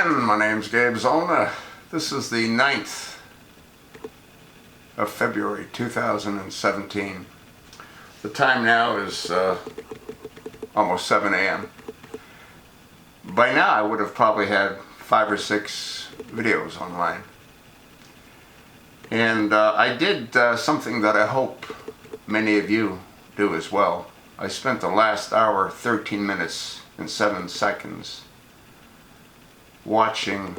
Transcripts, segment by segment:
again. My name's Gabe Zolna. This is the 9th of February 2017. The time now is almost 7 a.m. By now I would have probably had 5 or 6 videos online. And I did something that I hope many of you do as well. I spent the last hour, 13 minutes and 7 seconds watching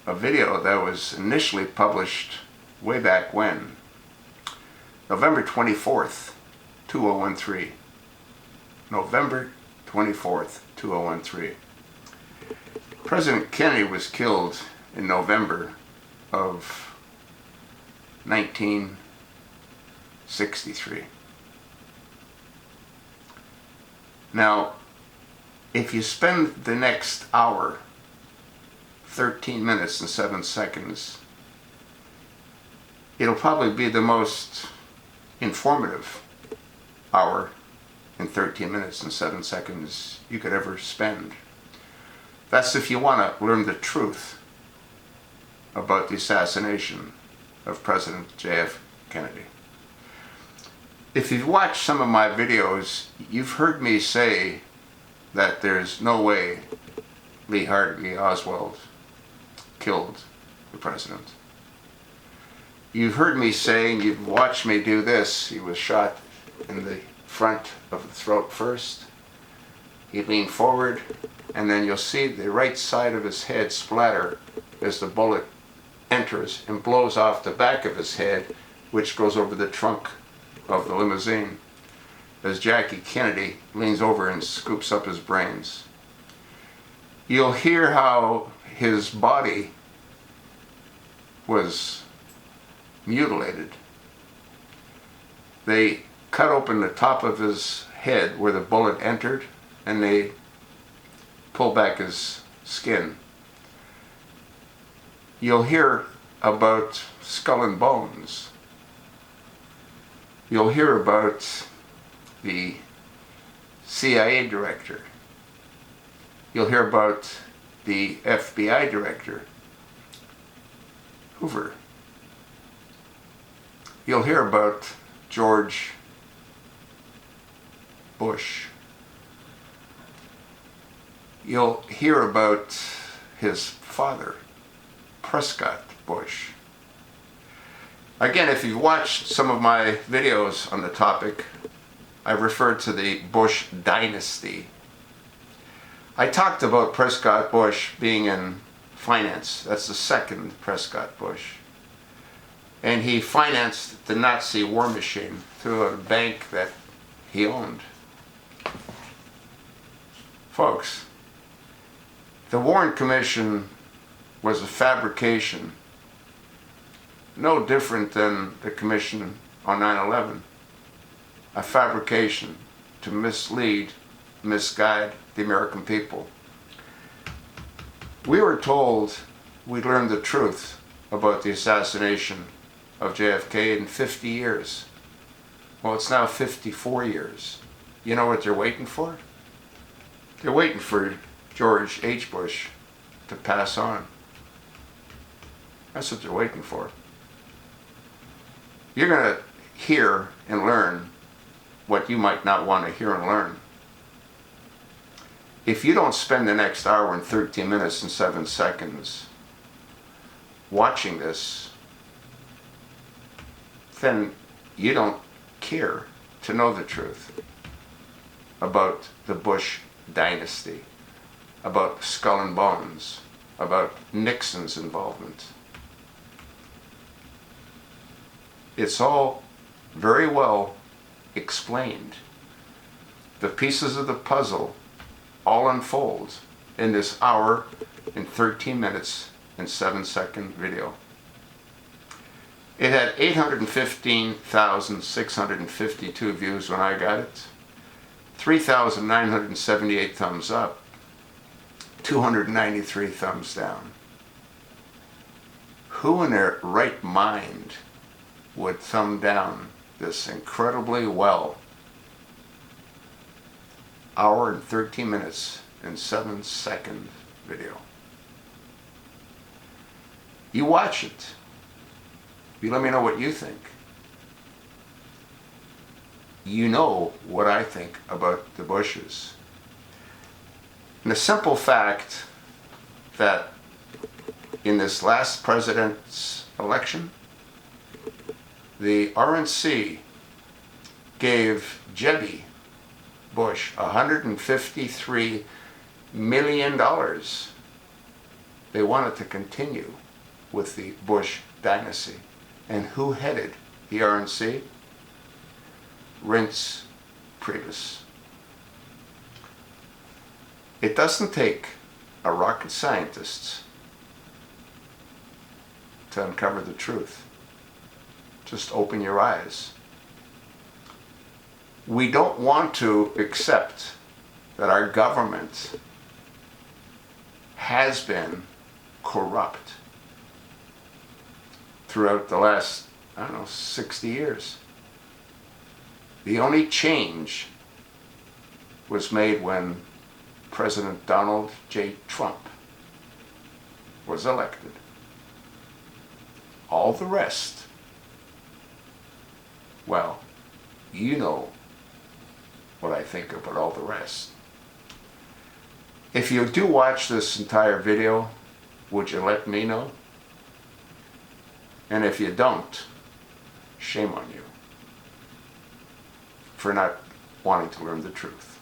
a video that was initially published way back when, November 24th, 2013. November 24th, 2013. President Kennedy was killed in November of 1963. Now, if you spend the next hour, 13 minutes and 7 seconds, it'll probably be the most informative hour in 13 minutes and 7 seconds you could ever spend. That's if you want to learn the truth about the assassination of President JFK Kennedy. If you've watched some of my videos, you've heard me say that there's no way Lee Harvey Oswald killed the president. You've heard me say, and you've watched me do this, he was shot in the front of the throat first. He leaned forward, and then you'll see the right side of his head splatter as the bullet enters and blows off the back of his head, which goes over the trunk of the limousine as Jackie Kennedy leans over and scoops up his brains. You'll hear how his body was mutilated. They cut open the top of his head where the bullet entered, and they pull back his skin. You'll hear about skull and bones. You'll hear about the CIA director. You'll hear about the FBI director, Hoover. You'll hear about George Bush. You'll hear about his father, Prescott Bush. Again, if you've watched some of my videos on the topic, I referred to the Bush dynasty. I talked about Prescott Bush being in finance. That's the second Prescott Bush. And he financed the Nazi war machine through a bank that he owned. Folks, the Warren Commission was a fabrication, no different than the commission on 9/11. A fabrication to mislead, misguide the American people. We were told we'd learn the truth about the assassination of JFK in 50 years. Well, it's now 54 years. You know what they're waiting for? They're waiting for George H. Bush to pass on. That's what they're waiting for. You're going to hear and learn what you might not want to hear and learn. If you don't spend the next hour and 13 minutes and 7 seconds watching this, then you don't care to know the truth about the Bush dynasty, about skull and bones, about Nixon's involvement. It's all very well explained. The pieces of the puzzle all unfold in this hour and 13 minutes and 7 second video. It had 815,652 views when I got it, 3,978 thumbs up, 293 thumbs down. Who in their right mind would thumb down this incredibly well hour and 13 minutes and 7 second video? You watch it. You let me know what you think. You know what I think about the Bushes. And the simple fact that in this last president's election, the RNC gave Jebby Bush $153 million. They wanted to continue with the Bush dynasty. And who headed the RNC? Reince Priebus. It doesn't take a rocket scientist to uncover the truth. Just open your eyes. We don't want to accept that our government has been corrupt throughout the last, 60 years. The only change was made when President Donald J. Trump was elected. All the rest, well, you know what I think about all the rest. If you do watch this entire video, would you let me know? And if you don't, shame on you for not wanting to learn the truth.